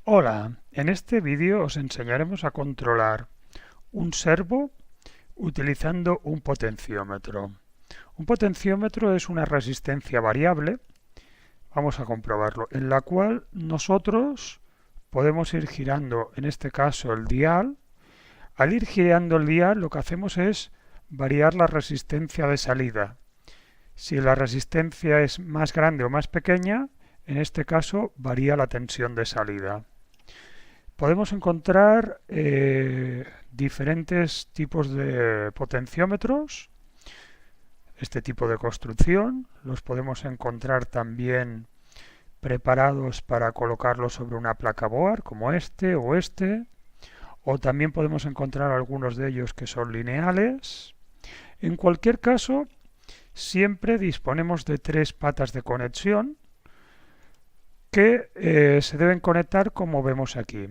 Hola, en este vídeo os enseñaremos a controlar un servo utilizando un potenciómetro. Un potenciómetro es una resistencia variable, vamos a comprobarlo, en la cual nosotros podemos ir girando, en este caso el dial. Al ir girando el dial lo que hacemos es variar la resistencia de salida. Si la resistencia es más grande o más pequeña, en este caso varía la tensión de salida. Podemos encontrar diferentes tipos de potenciómetros. Este tipo de construcción los podemos encontrar también preparados para colocarlos sobre una placa board como este, o también podemos encontrar algunos de ellos que son lineales. En cualquier caso, siempre disponemos de tres patas de conexión que se deben conectar como vemos aquí.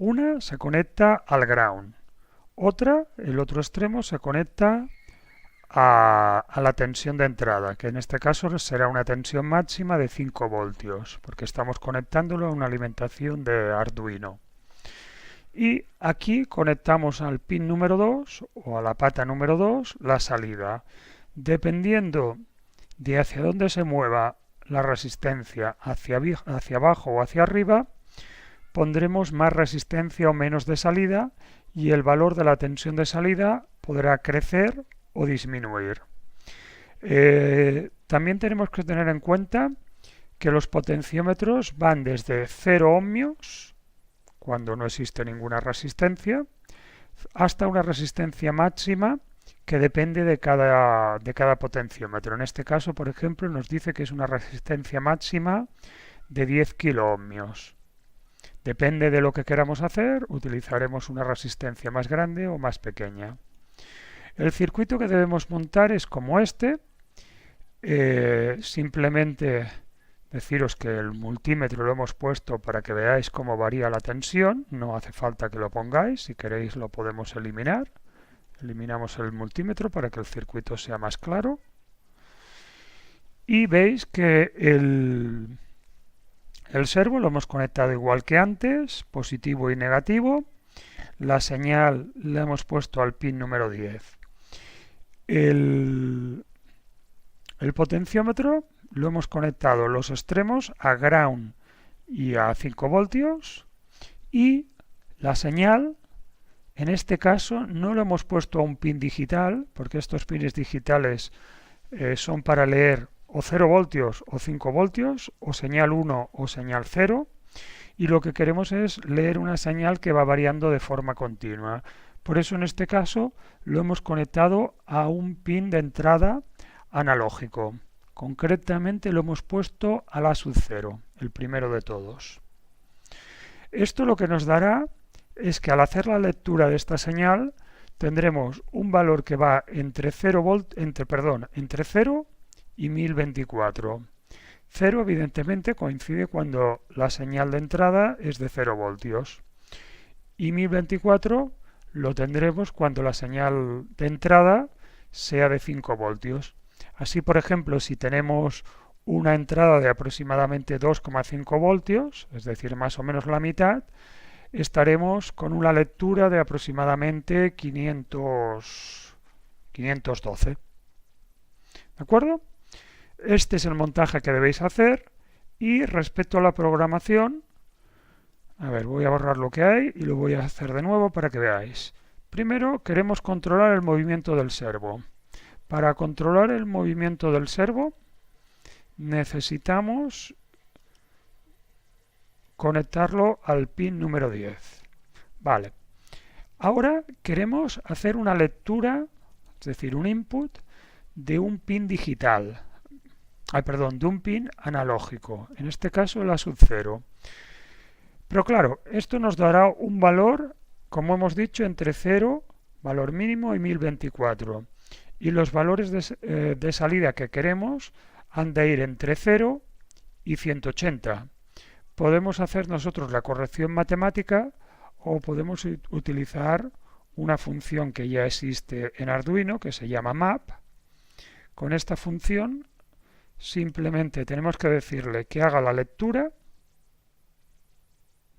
Una se conecta al ground, otra, el otro extremo, se conecta a la tensión de entrada, que en este caso será una tensión máxima de 5 voltios, porque estamos conectándolo a una alimentación de Arduino. Y aquí conectamos al pin número 2 o a la pata número 2 la salida. Dependiendo de hacia dónde se mueva la resistencia, hacia abajo o hacia arriba, pondremos más resistencia o menos de salida y el valor de la tensión de salida podrá crecer o disminuir. También tenemos que tener en cuenta que los potenciómetros van desde 0 ohmios, cuando no existe ninguna resistencia, hasta una resistencia máxima que depende de cada potenciómetro. En este caso, por ejemplo, nos dice que es una resistencia máxima de 10 kiloohmios. Depende de lo que queramos hacer, utilizaremos una resistencia más grande o más pequeña. El circuito que debemos montar es como este. Simplemente deciros que el multímetro lo hemos puesto para que veáis cómo varía la tensión. No hace falta que lo pongáis, si queréis lo podemos eliminar. Eliminamos el multímetro para que el circuito sea más claro. Y veis que el servo lo hemos conectado igual que antes, positivo y negativo. La señal la hemos puesto al pin número 10. El potenciómetro lo hemos conectado los extremos a ground y a 5 voltios. Y la señal, en este caso, no lo hemos puesto a un pin digital, porque estos pines digitales son para leer o 0 voltios o 5 voltios, o señal 1 o señal 0, y lo que queremos es leer una señal que va variando de forma continua. Por eso en este caso lo hemos conectado a un pin de entrada analógico. Concretamente lo hemos puesto a la sub 0, el primero de todos. Esto lo que nos dará es que al hacer la lectura de esta señal tendremos un valor que va entre 0 y 1024. 0 evidentemente coincide cuando la señal de entrada es de 0 voltios. Y 1024 lo tendremos cuando la señal de entrada sea de 5 voltios. Así, por ejemplo, si tenemos una entrada de aproximadamente 2,5 voltios, es decir, más o menos la mitad, estaremos con una lectura de aproximadamente 512. ¿De acuerdo? Este es el montaje que debéis hacer, y respecto a la programación, a ver, voy a borrar lo que hay y lo voy a hacer de nuevo para que veáis. Primero queremos controlar el movimiento del servo. Para controlar el movimiento del servo necesitamos conectarlo al pin número 10. Vale. Ahora queremos hacer una lectura, es decir, un input de un pin digital. De un pin analógico, en este caso la sub 0. Pero claro, esto nos dará un valor, como hemos dicho, entre 0, valor mínimo, y 1024. Y los valores de salida que queremos han de ir entre 0 y 180. Podemos hacer nosotros la corrección matemática o podemos utilizar una función que ya existe en Arduino que se llama map. Con esta función simplemente tenemos que decirle que haga la lectura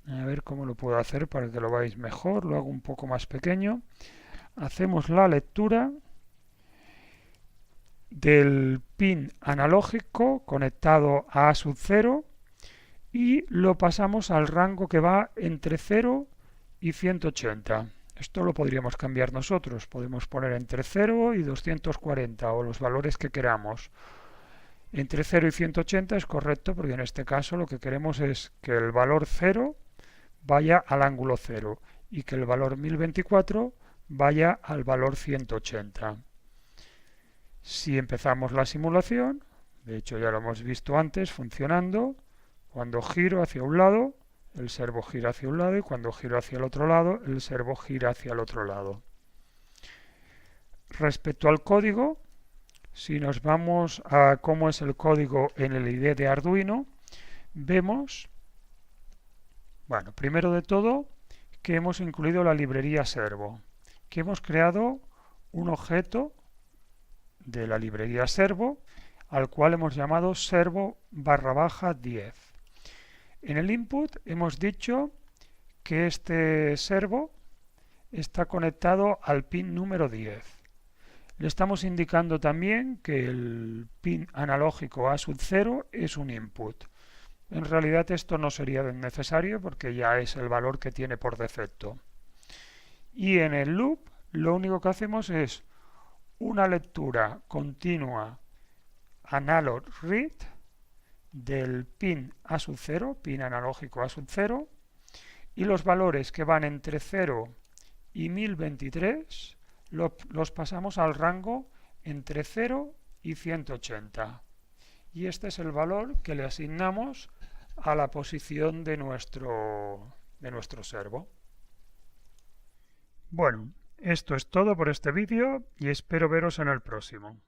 A ver cómo lo puedo hacer para que lo veáis mejor. Lo hago un poco más pequeño. Hacemos la lectura del pin analógico conectado a A0 y lo pasamos al rango que va entre 0 y 180. Esto lo podríamos cambiar nosotros. Podemos poner entre 0 y 240 o los valores que queramos. Entre 0 y 180 es correcto porque en este caso lo que queremos es que el valor 0 vaya al ángulo 0 y que el valor 1024 vaya al valor 180. Si empezamos la simulación, de hecho ya lo hemos visto antes funcionando, cuando giro hacia un lado, el servo gira hacia un lado y cuando giro hacia el otro lado, el servo gira hacia el otro lado. Respecto al código, si nos vamos a cómo es el código en el IDE de Arduino, vemos, bueno, primero de todo, que hemos incluido la librería servo, que hemos creado un objeto de la librería servo, al cual hemos llamado servo_10. En el input hemos dicho que este servo está conectado al pin número 10. Le estamos indicando también que el pin analógico A0 es un input. En realidad esto no sería necesario porque ya es el valor que tiene por defecto. Y en el loop lo único que hacemos es una lectura continua analog read del pin A0, pin analógico A0, y los valores que van entre 0 y 1023 los pasamos al rango entre 0 y 180. Y este es el valor que le asignamos a la posición de nuestro servo. Bueno, esto es todo por este vídeo y espero veros en el próximo.